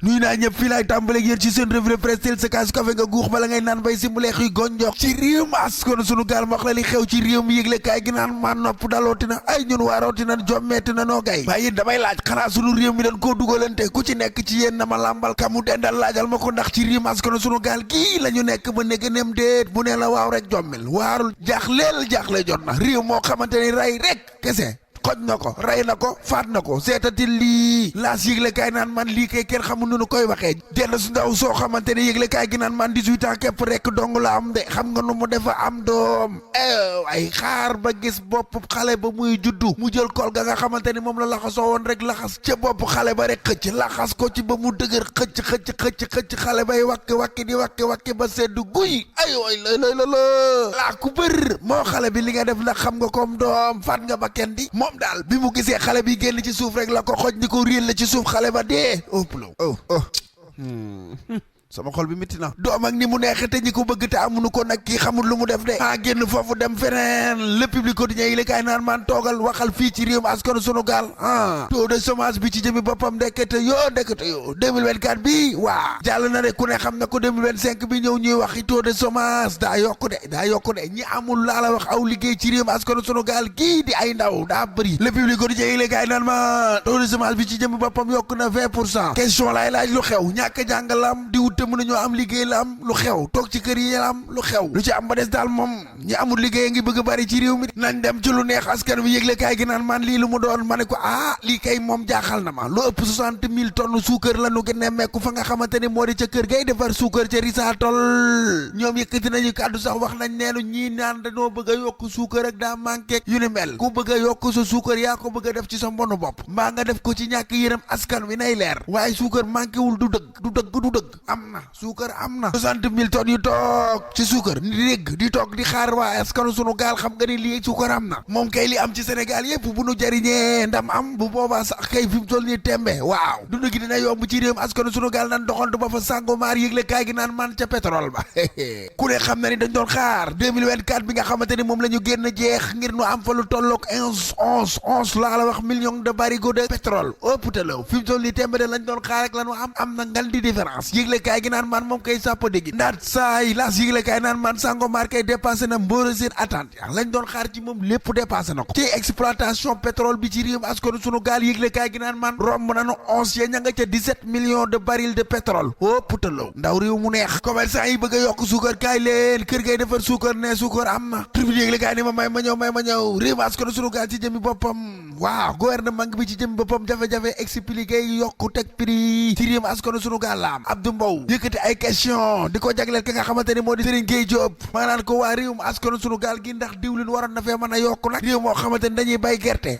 nuy naa ñëpp fii laay tàmbale ak yéen ci seen revue de presse teel sa kaasu kafe nga guux bala ngay naan bay si mu leex yu gonjox ci réew mi askan sunu gaal ma wax la li xew ci réew mi yëgle kaay gi naan maa nopp dalooti na ay ñun waarooti na jommeeti na noo gay waaye yéen damay laaj xanaa sunu réew mi dañ koo dugalante ku ci nekk ci yéen na ma làmbal kamu dendal laajal ma ko ndax ci réew mi askan sunu gaal gii la ñu nekk ba nekk nem déet bu ne la waaw rek jommel waarul jaaxle jot na réew moo xamante ni rey rek kese xoj na ko rey na ko faat na ko seetati lii laas yëgle kaay naan man lii kay kenn xamul nu nu koy waxee denn su ndaw soo xamante ne yëgle kaay gi naan man 18 ans képp rek dong la am de xam nga nu mu defa am doom ay xaar ba gis bopp xale ba muy juddu mu jël kol ga nga xamante ni moom la laxasoo woon rek laxas ca bopp xale ba rek xëcc laxas ko ci ba mu dëgër xëcc xale bay wakki ba sedd guy ay way la laa ku bër moo xale bi li nga def ndax xam nga comme doom faat nga ba kenn di moom daal bi mu gisee xale bi génn ci suuf rek la ko xoj ni ko réel la ci suuf xale ba dee sama xol bi métti na doom ak ni mu neexe te ñi ko bëgg te amuñu ko nag kii xamul lu mu def de génn foofu dem feneen le public quotidien yi la kaay naan man toogal waxal fii ci réewum askanu sunu gaal taux de chômage bi ci jëmi boppam ndekete yoo 2024 bi waa jàll na de ku ne xam na ko 2025 bi ñëw ñuy waxi taux de chômage daa yokku de ñi amul laa la wax aw liggéey ci réewum askanu sunu gaal gii di ay ndaw daa bëri le public quotidien yi la kaay naan ma taux de chômage bi ci jëmi boppam yokk na 20%. question laay laaj lu xew ñàkk jàngalam di wut mën nañoo am liggéey la am lu xew toog ci kër yi la am lu xew lu ci am ba des daal moom ñi amul liggéey ngi bëgg a bari ci réew mi nañ dem ci lu neex askan wi yëgle kaay gi naan man lii lu mu doon ma ne ko lii kay moom jaaxal na ma lu ëpp 60 000 tonnes suukar la nu gën a mekku fa nga xamante ni moo di ca kër gay defar suukar ca risaatol ñoom yëkkati nañu kàddu sax wax nañ neenu ñii naan dañoo bëgg a yokk suukar ak daa manqué yu ni mel ku bëgg a yokk sa suukar yaa ko bëgg a def ci sa mbonu bopp mbaa nga def ko ci ñàkk yërëm askan wi nay leer waaye suukar manqué wul du dëgg am na suukar am na 60 000 tonnes yu toog ci suukar ni dégg di toog di xaar waa askanu sunu gaal xam nga ni lii suukar am na moom kay li am ci Sénégal yépp bu nu jariñee ndam am bu boobaa sax kay fi mu toll nii tembe waaw dund gi dina yomb ci réewum askanu sunu gaal nan doxantu ba fa Sangomar yëgle kaay gi naan man ca pétrole ba ku ne xam na ni dañ doon xaar 2024 bi nga xamante ni moom la ñu génn jeex ngir nu am fa lu tolloog 11 laa la wax millions de barigots de pétrole ëpptalaw fi mu toll nii tembe de lañ doon xaar ak la nu am na ngal di différence yëgle kaay gi naan man moom kay sàppa déggi ndaat saay laas yëgle kaay naan man Sangomar kay dépassé na mboora seen attente lañ doon xaar ci moom lépp dépassé na ko ci exploitation pétrole bi ci réewum askanu sunu gaal yëgle kaay gi naan man romb nanu 11 ya ña nga ca 17 millions de barils de pétrole putalaw ndaw réew mu neex commerçant yi bëgg a yokk suukar kaay leen kër gay defar suukar ne suukar am na tribune yëgle kaay ni ma may ma ñëw réewum askanu sunu gaal ci jëmi boppam waaw gouvernement bi ci jëmi boppam jafe-jafe expliqué yokku teg prix ci réewum askanu sunu gaal la am Abdou Mbow yëkkati ay question di ko jagleel ki nga xamante ni moo di Serigne Gueye Diop maa naan ko waa réewum askanu sunu gaal gi ndax diwlin waroon na fee mën a yokku nag réew moo xamante ni dañuy bay gerte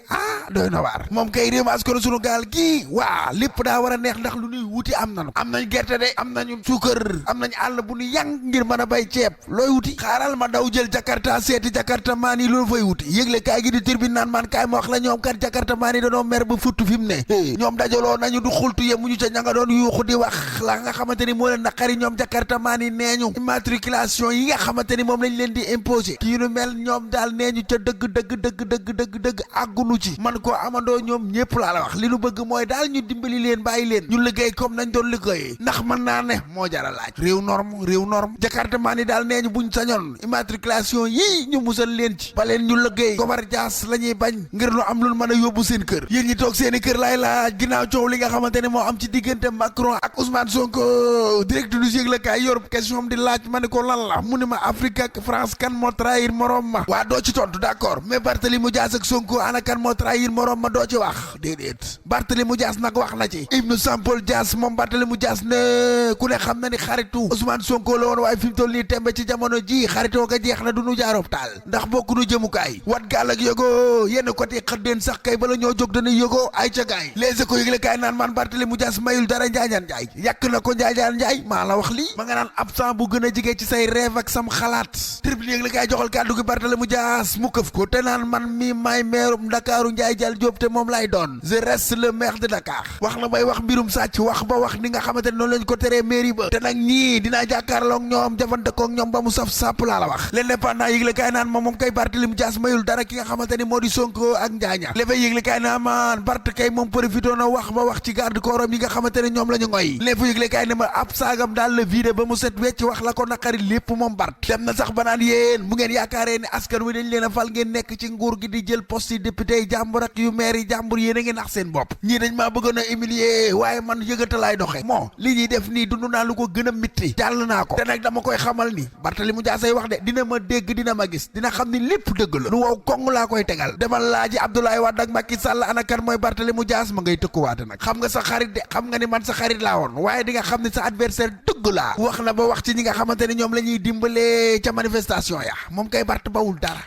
doy na waar moom kay réewum askanu sunu gaal gi waa lépp daa war a neex ndax lu ñuy wuti am nañ gerte de am nañu suukar am nañ àll bu ñu yang ngir mën a bay ceeb looy wuti xaaral ma daw jël Jakarta seeti Jakarta maan yi loolu fay wuti yëgle kaay gi di turbine naan man kaay ma wax la ñoom kat Jakarta maan yi dañoo mer ba futtu fi mu ne ñoom dajaloo nañu du xultu yemuñu ca ña nga doon yuuxu di wax la nga xamante ni moo leen naqari ñoom Jakarta maan yi nee ñu immatriculation yi nga xamante ni moom lañ leen di imposer ci yu mel ñoom daal nee ñu ca dëgg àggunu ci man koo amandoo ñoom ñëpp laa la wax li nu bëgg mooy daal ñu dimbali leen bàyyi leen ñu liggéey comme nañ doon liggéey ndax mën naa ne moo jara laaj réew norme Jakarta maan yi daal nee ñu buñ sañoon immatriculation yii ñu musal leen ci ba leen ñu liggéey gobar jaas la ñuy bañ ngir lu am lu mën a yóbbu seen kër yéen ñi toog seeni kër laay laaj ginnaaw coow li nga xamante ne moo am ci diggante Macron ak Ousmane Sonko direct du yëgle kaay yor question di laaj ma ne ko lan la mu ne ma Afrique ak France kan moo trahir morom ma waa doo ci tontu d'accord mais Barthélémy Dias ak Sonko ana kan moo trahir morom ma doo ci wax déedéet Barthélémy Dias nag wax na ci Ibnou Sampol Dias moom Barthélémy Dias ne ku ne xam na ni xaritu Ousmane Sonko la woon waaye fi mu toll nii tembe ci jamono ji xaritoo ga jeex na du nu jaaroob taal ndax bokku nu jëmukaay wat gaal ak yógoo yenn côté xëddeen sax kay bala ñoo jóg dana yógoo ay ca gaay les ko yëgle kaay naan man Barthélémy Dias mayul dara Njaajaan Njaay yàq na ko Njaajaan Njaay maa la wax lii ma nga naan absent bu gën a jege ci say rêve ak sam xalaat tribune yëgle kaay joxal kàddu gi Barthélémy Dias mu këf ko te naan man mi may meerum Ndakaaru Njaay Ndiaye Dial Diop te moom lay doon je reste le maire de Dakar wax na bay wax mbirum sàcc wax ba wax ni nga xamante ne noonu lañ ko teree mairie ba te nag ñii dinaa jàkkaarloog ñoom jafante koog ñoom ba mu saf sàpp laa la wax l'indépendant yëgle kaay naan moom kay Barthélémy Dias mayul dara ki nga xamante ni moo di Sonko ak Njaaña léfa yëgle kaay naa man Bart kay moom profité na wax ba wax ci garde corps yi nga xamante ne ñoom la ñu ngoy léfa yëgle kaay ne ma ab saagam daal la vidé ba mu set wecc wax la ko naqari lépp moom Bart dem na sax ba naan yéen bu ngeen yaakaaree ne askan wi dañ leen a fal ngeen nekk ci nguur gi di jël poste yi député yi jàmbur ak yu maire yi jàmbur yéen a ngi nax seen bopp ñii dañ maa bëggoon a humilier waaye man yëgata laay doxe moo li ñuy def nii dund naa lu ko gën a mitti jàll naa ko te nag dama koy xamal ni Barthélémy Dias ay wax de dina ma dégg dina ma gis dina xam ni lépp dëgg la lu wow koŋ laa koy tegal demal laaji Abdoulaye Wade ak Macky Sall ana kan mooy Barthélémy Dias ma ngay tëkkuwaate nag xam nga sa xarit de xam nga ni man sa xarit laa woon waaye di nga xam ni sa adversaire dëgg laa wax na ba wax ci ñi nga xamante ni ñoom la ñuy dimbalee ca manifestation ya moom kay Bart bawul dara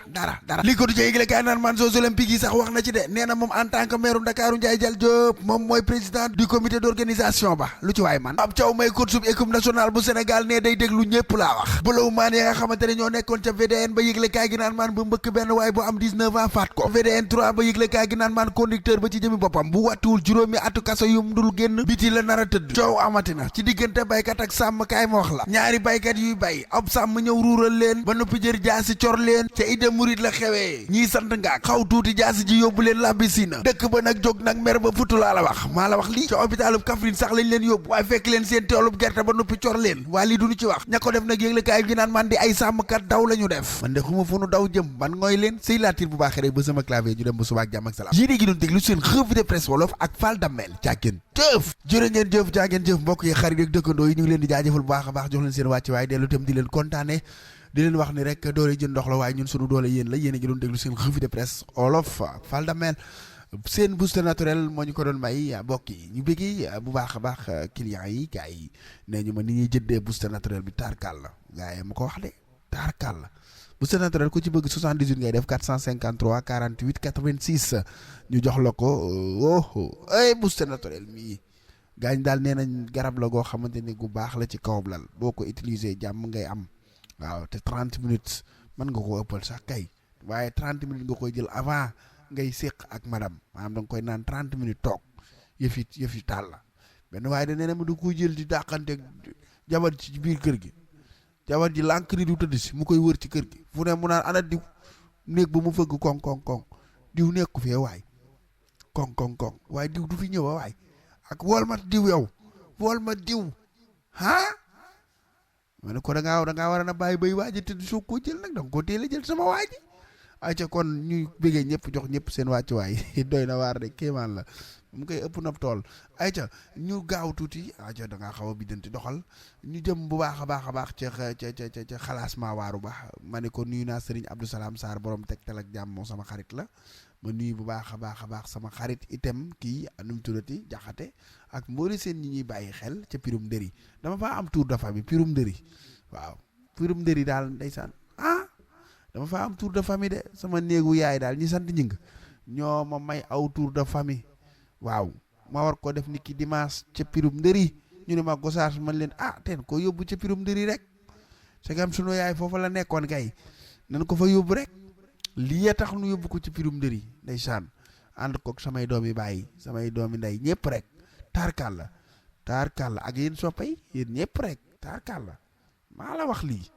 li ko du ca yëgle kaay naan man Jeux olympiques yi sax wax na ci de nee na moom en tant que maire Ndakaaru Ndiaye Dial Diop moom mooy président du comité d'organisation ba lu ci waay man ab caw may coach sub équipe nationale bu Sénégal ne day déglu ñëpp laa wax bulaw maan ya nga xamante ne ñoo nekkoon ca VDN ba yëgle kaay gi naan maan ba mbëkk benn waaye bu am 19 ans faat ko VDN 3 ba yëgle kaay gi naan maan conducteur ba ci jëmi boppam bu wattuwul juróomi atu kaso yum dul génn biti la nar a tëdd coow amatina ci diggante baykat ak sàmm kaay ma wax la ñaari baykat yuy bay ab sàmm ñëw ruural leen ba noppi jër jaasi cor leen ca Ida Murid la xewee ñii sant ngaak xaw tuuti jaasi ji yóbbu leen làbbi siina dëkk ba nag jóg nag mer ba futu laa la wax maa la wax lii ca hôpitalub Kaffrine sax lañ leen yóbbu waaye fekk leen seen toolub gerte ba noppi cor leen waa lii duñu ci wax ña ko def nag yëgle kaay gi naan man di ay sàmmkat daw la ñu def man de xuma fu nu daw jëm man ngooy leen sëy laatir bu baaxee rek ba sama clavier ñu dem ba suba ak jàmm ak salaam yéen gi doon déglu seen revue de presse wolof ak Fall Damel jàggeen jëf jërë ngeen jëf jàggeen jëf mbokk yi xarit ak dëkkandoo yi ñu ngi leen di jaajëfal bu baax a baax jox leen seen wàcc waaye dellu tam di leen kontaane di leen wax ni rek doole jën ndox la waaye ñun sunu doole yéen la yéen a ngi doon déglu seen revue de presse wolof ak Fall Damel seen booster naturel moo ñu ko doon may mbokk yi ñu bëggi bu baax a baax clients yi gars yi nee ñu ma ni ñuy jëndee booster naturel bi taarkal la gars yi ma ko wax de taarkal la booster naturel ku ci bëgg 78 ngay def 453 48 86 ñu jox la ko ay booster naturel mii gaañ daal nee nañ garab la goo xamante ni gu baax la ci kawam lal boo ko utiliser jàmm ngay am waaw te 30 minutes mën nga ko ëppal sax kay waaye 30 minutes nga koy jël avant ngay séq ak madame maanaam da nga koy naan 30 minutes toog yëf yi taal la benn waaye da nee na ma du ko jël di dàqante jabar ci biir kër gi jabar ji lànk ni du tëdd si mu koy wër ci kër gi fu ne mu naan ana diw néeg ba mu fëgg koŋ diw nekku fee waay koŋ waaye diw du fi ñëwa waay ak wool ma diw yow wool ma diw ma ne ko da ngaa war a na bàyyi bay waaji tëdd soo ko jël nag da nga ko teel a jël sama waaji ayca kon ñuy bëggee ñëpp jox ñëpp seen wàccuwaay doy na waar de kéemaan la mu koy ëpp na tool ayca ñu gaaw tuuti ayca da ngaa xaw a biddanti doxal ñu jëm bu baax a baax ca xalaas maa waaru ba ma ne ko nuyu naa Serigne Abdou Salam Sarr borom Tektal ak jàmm moom sama xarit la ma nuyu bu baax a baax sama xarit itam kii nu mu tuddati jaxate ak mboori seen ñi ñuy bàyyi xel ca pirum ndëri dama faa am tour de famille pirum ndëri waaw pirum ndëri daal ndeysaan dama fa am tour de famille de sama néegu yaay daal ñi sant ñing ñoo ma may aw tour de famille waaw ma war ko def ni ki dimanche ca pirum ndëri ñu ne ma Gossas man leen teen ko yóbbu ca pirum ndëri rek c'est comme sunu yaay foofa la nekkoon kay nan ko fa yóbbu rek lii tax nu yóbbu ko ci pirum ndëri ndeysaan ànd koog samay doomi bàyyi samay doomi ndey ñëpp rek taarkal la ak yéen soppay yéen ñëpp rek taarkal la maa la wax lii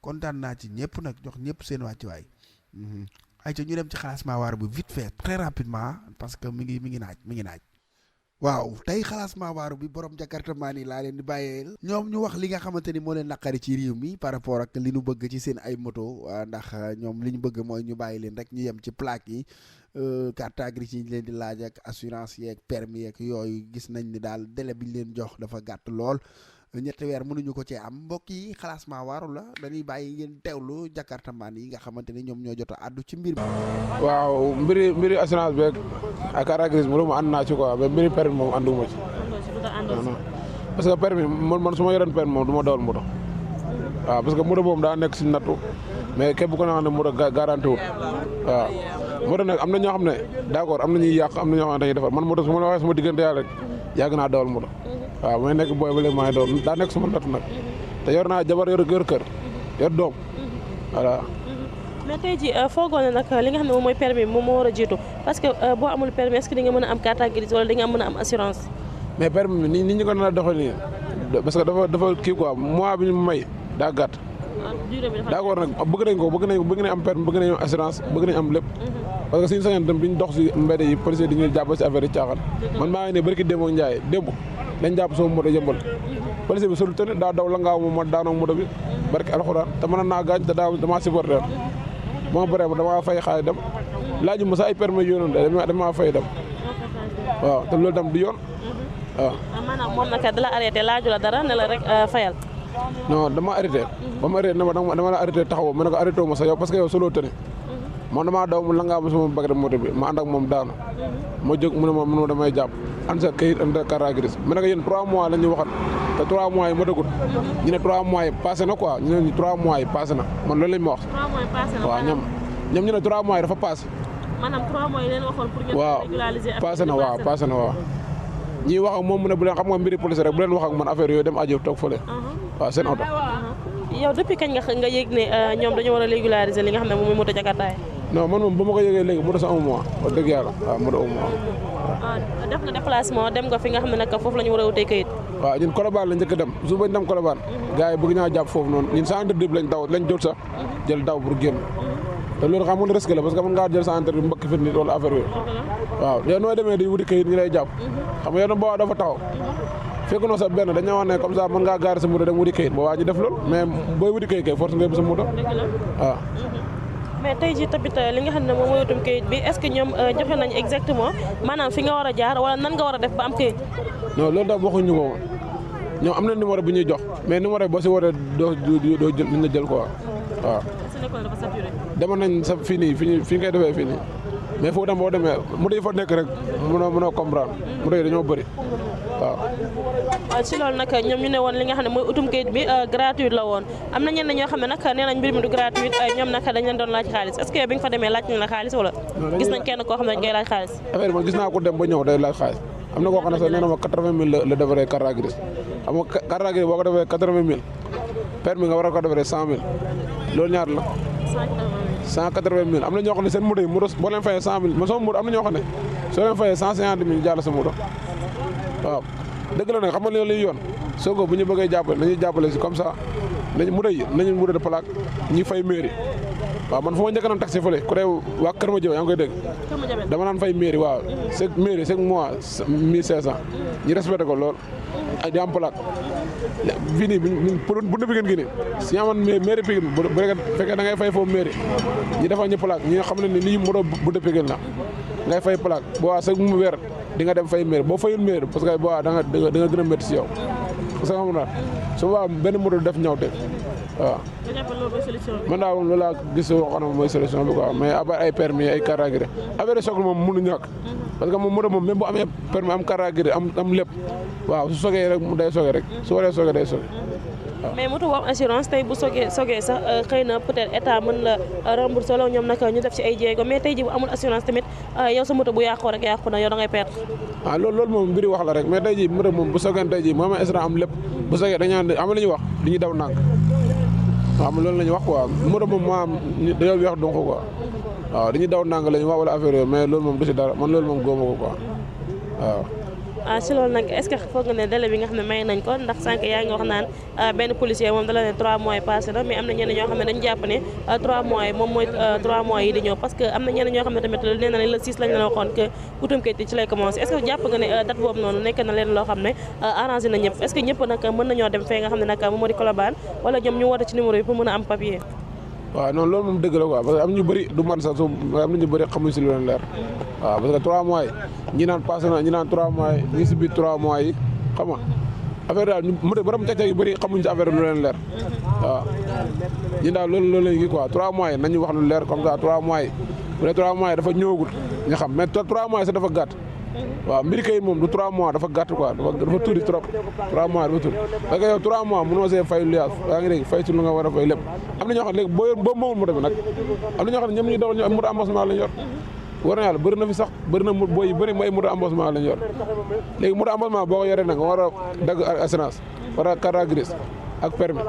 kontaan naa ci ñëpp nag jox ñëpp seen wàccuwaay ay ca ñu dem ci xalaasmaa waar bu vite fait très rapidement parce que mi ngi naaj waaw tey xalaasmaa waaru bi borom jakarta maan yi laa leen di bàyyeel ñoom ñu wax li nga xamante ni moo leen naqari ci réew mi par rapport ak li ñu bëgg ci seen ay moto ndax ñoom li ñu bëgg mooy ñu bàyyi leen rek ñu yem ci plaque yi carte grise yi ñu leen di laaj ak assurance yeeg permis yeeg yooyu gis nañ ni daal délai bi ñu leen jox dafa gàtt lool ñetti weer mënuñu ko cee am mbokk yi xalaasmaa waaru la dañuy bàyyi ngeen teewlu jakarta maan yi nga xamante ni ñoom ñoo jot a àddu ci mbir mi. waaw mbiri assurance beeg ak carte grise moom ànd naa ci quoi mais mbiri permis moom ànduma ci. parce que permis man su ma yoroon permis moom du ma dawal moto. waaw parce que moto moom daa nekk si nattu mais képp ku ne xam ne moto garanti wul waaw moto nag am na ñoo xam ne d'accord am na ñuy yàq am na ñoo xam ne dañuy defar man moto su ma la waxee sama diggante yàlla rek yàgg naa dawal moto. waaw may nekk booy ba léegi maa ngi doon daa nekk suma nattu nag te yor naa jabar yor kër yor doom voilà mais tey jii foogoo ne nag li nga xam ne moom mooy permis moom moo war a jiitu parce que boo amul permis est-ce que di nga mën a am carte grise wala di nga mën a am assurance. mais permis bi ni ñu ko nar a doxal nii parce que dafa kii quoi mois bi ñu may daa gàtt. durée bi dafa d'accord nag bëgg nañ am permis bëgg nañ am assurance bëgg nañ am lépp. parce que suñu sañoon tam bi ñu dox si mbedd yi policier di ñu jàpp si affaire yi caaxaan. man maa ngi ne barki démb ak Ndiaye démb dañ jàpp sama moto yëmbal. policier bi solu tane daa daw la ngaaw ma daanoo moto bi barki alxuraan te mën naa gaañ te damaa supporter moo bëree ba damaa fay xaalis dem laaju ma sa ay permis yoonoon de damaa fay dem waaw te loolu tam du yoon waaw. maanaam moom nag da la arrêté laaju la dara ne la rek fayal. non dama arrêté ba ma arrêté dama la arrêté taxawoo ma ne ko arrêté wu ma sax yow parce que yow soloo tane moom damaa daw mu la ngaa ma sama bagage moto bi ma ànd ak moom daanu ma jóg mu ne ma damay jàpp ànd sa kayit ànd sa carte grise ma ne ko yéen 3 mois la ñu waxat te 3 mois yi ma dëggut ñu ne 3 mois yi passé na quoi ñu ne 3 mois yi passé na man loolu lañ ma wax. 3 mois yi passé na waaw ñoom ñu ne 3 mois yi dafa passé. maanaam 3 mois yi leen waxoon pour waaw passé na waaw passé na waaw. ñii wax ak moom mu ne bu leen xam nga mbiri police rek bu leen wax ak man affaire yooyu dem ajo toog fële. waaw seen oto. yow depuis kañ nga yëg ne ñoom dañu war a régulariser li nga xam ne moom mooy moto Jakarta yi. non man moom ba ma ko yëgee léegi mu des un mois wax dëgg yàlla waaw mu des un mois. def nga déplacement dem nga fi nga xam ne nag foofu la ñu war a wutee kayit. waaw ñun Colobane la njëkk a dem su bañ dem Colobane. gars yi bëgg ñaa jàpp foofu noonu ñun centre de lañ jël sax jël daw pour génn. te loolu xam nga risque la parce que mën ngaa jël centre bi mbëkk fi nit wala affaire yooyu. waaw yow nooy demee di wuti kayit ñu lay jàpp. xam nga yow boo dafa taxaw. fekk na sa benn dañoo wax ne comme ça mën ngaa gaari sa moto dem wuti kayit boobaa ñu def loolu mais booy wuti kayit kay force nga yóbbu sa moto waaw. mais tey jii tamit li nga xam ne moom mooy wutum kayit bi est-ce que ñoom joxe nañ exactement maanaam fi nga war a jaar wala nan nga war a def ba am kayit. non loolu daal waxuñu ko woon ñoom am na numéro bu ñuy jox mais numéro boo si waree doo jël li nga jël quoi waaw. demoon nañ sa fii nii fi ñu koy defee fii nii mais foofu tam boo demee moto yi fa nekk rek mënoo comprendre moto yi dañoo bëri waaw. ci loolu nag ñoom ñu ne woon li nga xam ne mooy utum kayit bi gratuite la woon am na ñenn ñoo xam ne nag nee nañ mbir mi du gratuite ñoom nag dañ leen doon laaj xaalis est-ce que bi nga fa demee laaj nañ la xaalis wala gis nañ kenn koo xam ne dañ koy laaj xaalis. affaire man gis naa ko dem ba ñëw day laaj xaalis am na koo xam ne sax nee na ma 80 000 la defaree carte grise xam nga carte grise boo ko defee 80 000 permis nga war a ko defaree 100 000 loolu ñaar la. 180 000 am na ñoo xam ne seen moto yi boo leen fayee 100 000 ma sama moto am na ñoo xam ne soo leen fayee 150 000 jàll sa moto waaw. dëgg la nag xam nga loolu yoon soo ko bu ñu bëggee jàppale nañuy jàppale si comme ça nañu moto yi nañu moto de plaque ñi fay mairie waaw man fu ma njëkk naan taxi fële ku dee waa Kër Madiabel yaa ngi koy dégg dama naan fay mairie waaw chaque mairie chaque mois 1500 ñu respecté ko lool ak di am plaque fii nii bu na Pikine gi nii si amoon mairie Pikine bu fekkee da ngay fay foofu mairie ñi defal ñu plaque ñi nga xam ne ni lii moto bu na Pikine la ngay fay plaque boo waa chaque mu weer di nga dem fay mairie boo fayul mairie parce que boo da nga gën a métti si yow parce que xam nga su boobaa benn moto def ñaw te waaw. man daal loolu laa gis waxoon na mooy solution bi quoi mais ay permis ay carte grise affaire soog moom mënu ñàkk parce que moom moto moom même bu amee permis am carte grise am lépp waaw su sogee rek day soge rek su waree soge day soge waaw. mais moto bu am assurance tey bu sogee sax xëy na peut-être état mën la rembourser la ñoom nag ñu def ci ay jéego mais tey ji bu amul assurance tamit yow sa moto bu yàqoo rek yàqu na yow da ngay perte. waaw loolu moom mbiri wax la rek mais tey ji moto moom bu sogeen tey ji moo amee assurance am lépp bu sogee dañaan am la ñuy wax li ñuy daw nànk waaw loolu la ñuy wax quoi moto moom moo am dañoo weex donc quoi waaw dañuy daw nànk la ñu wax wala affaire yooyu mais loolu moom du si dara man loolu moom góoma ko quoi waaw. si loolu nag est-ce que foog nga ne délai bi nga xam ne may nañ ko ndax sànq yaa ngi wax naan benn policier moom dala ne 3 mois yi passé na mais am na ñenn ñoo xam ne dañu jàpp ne 3 mois yi moom mooy 3 mois yi di ñëw parce que am na ñenn ñoo xam ne tamit nee na ne le 6 lañ la waxoon que utum kayit ci lay commencé est-ce que jàpp nga ne date boobu noonu nekk na leen loo xam ne arrangé na ñëpp est-ce que ñëpp nag mën nañoo dem fee nga xam ne nag moom moo di Colobane wala ñoom ñu woote ci numéro yi pour mën a am papier. waaw non loolu moom dëgg la quoi parce que am ñu bëri du man sax am na ñu bëri xamuñ si lu leen leer waaw parce que 3 mois yi ñi naan passé na ñi naan 3 mois yi ñi si biir 3 mois yi xam nga affaire daal ñu borom càcc yu bëri xamuñ si affaire lu leen leer waaw ñi daal loolu la ñu kii quoi 3 mois yi nañu wax lu leer comme ça 3 mois yi bu dee 3 mois yi dafa ñëwagul nga xam mais 3 mois yi sax dafa gàtt waaw mbiri kayit moom du 3 mois dafa gàtt quoi dafa tuuti trop 3 mois dafa tuuti parce que yow 3 mois mënoo see fay lu yaas yaa ngi dégg fay ci lu nga war a fay lépp am na ñoo xam ne léegi boo moomul moto bi nag am na ñoo xam ne ñoom ñuy dawal ñu moto embauchement lañ yor war na yàlla bëri na fi sax bëri na booy yu bëri mooy moto embauchement lañ yor léegi moto embauchement boo ko yoree nag nga war a dagg assurance war a carte grise ak permis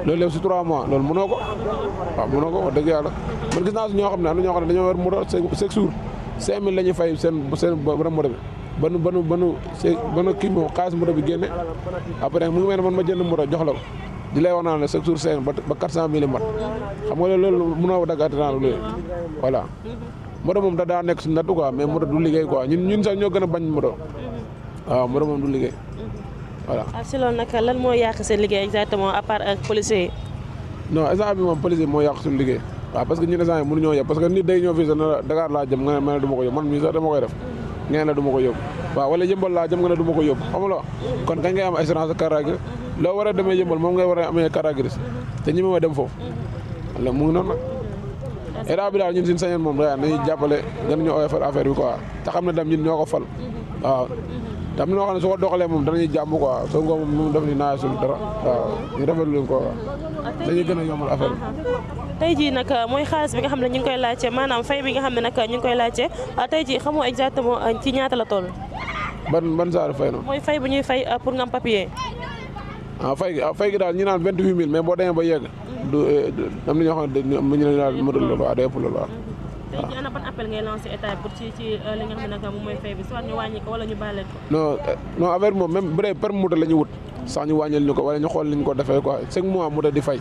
loolu lépp si 3 mois loolu mënoo ko waaw mënoo ko wax dëgg yàlla man gis naa si ñoo xam ne am na ñoo xam ne dañoo war moto chaque jour 5000 la ñuy fay seen borom moto bi banu kii moom xaalis moto bi génne après mu ngi mel ne man ma jënd moto jox la ko di lay wax naa ne chaque jour 5 ba 400 000 mat xam nga loolu mënoo daggaate naa loolu voilà moto moom daa nekk si nattu quoi mais moto du liggéey quoi ñun sax ñoo gën a bañ moto waaw moto moom du liggéey voilà. si loolu nag lan moo yàq seen liggéey exactement à part ak policiers yi. non instant bi moom policier moo yàq suñu liggéey waaw parce que ñun instant yi mënuñoo yëpp parce que nit day ñëw fii sax ne la Dakar laa jëm nga ne du ma ko yóbbu man mii sax dama koy def ngeen ne du ma ko yóbbu waaw wala yëmbal laa jëm nga ne du ma ko yóbbu xam nga kon kañ ngay am assurance carte grise loo war a demee yëmbal moom ngay war a amee carte grise te ñi ma dem foofu wala mu ngi noonu nag état bi daal ñun suñu sañoon moom dañuy jàppale gën ñu oyofal affaire bi quoi te xam ne dem ñun ñoo ko fal waaw tam noo xam ne su ko doxalee moom danañuy jàmm quoi soo ko moom def ni naa suñu dara waaw ñu rafetlu leen ko dañuy gën a yombal affaire bi. tey jii nag mooy xaalis bi nga xam ne ñu ngi koy laajte maanaam fay bi nga xam ne nag ñu ngi koy laajte tey jii xamoo exactement ci ñaata la toll. ban saar fay noonu. mooy fay bu ñuy fay pour nga am papier. fay gi daal ñi naan 28000 mais boo demee ba yegg. du am na ñoo xam ne ñu ne daal mënul loolu waaw day ëpp loolu waaw. tey jii ana ban appel ngay lancé état pour ci li nga xam ne nag moom mooy fay bi soit ñu wàññi ko wala ñu baale ko. non affaire bi moom même bu dee per moto la ñu wut sax ñu wàññil ñu ko wala ñu xool li ñu ko defee quoi chaque mois moto di fay.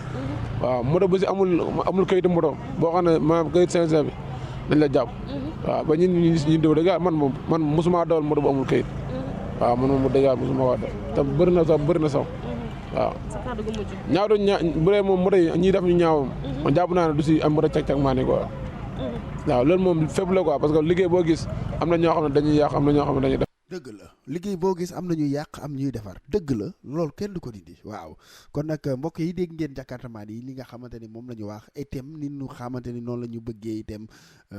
waaw moto bu si amul kayitu moto boo xam ne maanaam kayit 500 bi dañ la jàpp. waaw ba ñu déglu dëgg man mosuma dawal moto bu amul kayit. waaw man moom dëgg yàlla mosuma ko def te bëri na sax waaw. sa kàddu gu mujj. ñaaw doon bu dee moom moto yi ñiy def ñu ñaawam. man jàpp naa ne du si am moto cag-cag maa ne quoi. waaw loolu moom fépp la quoi parce que liggéey boo gis am na ñoo xam ne dañuy yàq am na ñoo xam ne dañuy def. dëgg la liggéey boo gis am na ñuy yàq am ñuy defar dëgg la loolu kenn du ko dindi waaw kon nag mbokk yi dégg ngeen jakartamaan yi li nga xamante ni moom la ñu wax itam ni ñu xamante ni noonu la ñu bëggee itam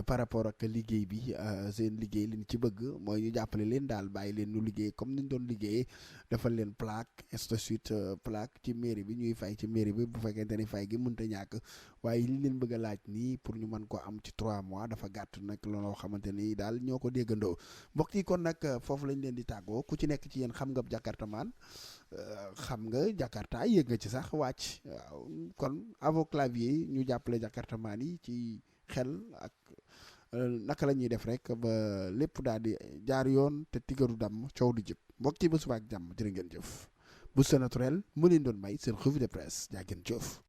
par rapport ak liggéey bi seen liggéey li ñu ci bëgg mooy ñu jàppale leen daal bàyyi leen ñu liggéey comme ni ñu doon liggéeyee defal leen plaque ainsi de suite plaque ci mairie bi ñuy fay ci mairie bi bu fekkente ni fay gi mënta ñàkk waaye li leen bëgg a laaj nii pour ñu mën ko am ci 3 mois dafa gàtt nag looloo xamante ni daal ñoo ko déggandoo mbokk yi kon nag foofu lañ leen di tàggoo ku ci nekk ci yéen xam nga jakartamaan xam nga jakarta yéeg nga ci sax wàcc waaw kon avo clavier ñu jàppale jakartamaan yi ci xel ak naka la ñuy def rek ba lépp daal di jaar yoon te tigaru dam coow du jëpp mbokk yi ba suba ak jàmm jërë ngeen jëf Bouster Naturel mu leen doon may seen revue de presse jaa ngeen jëf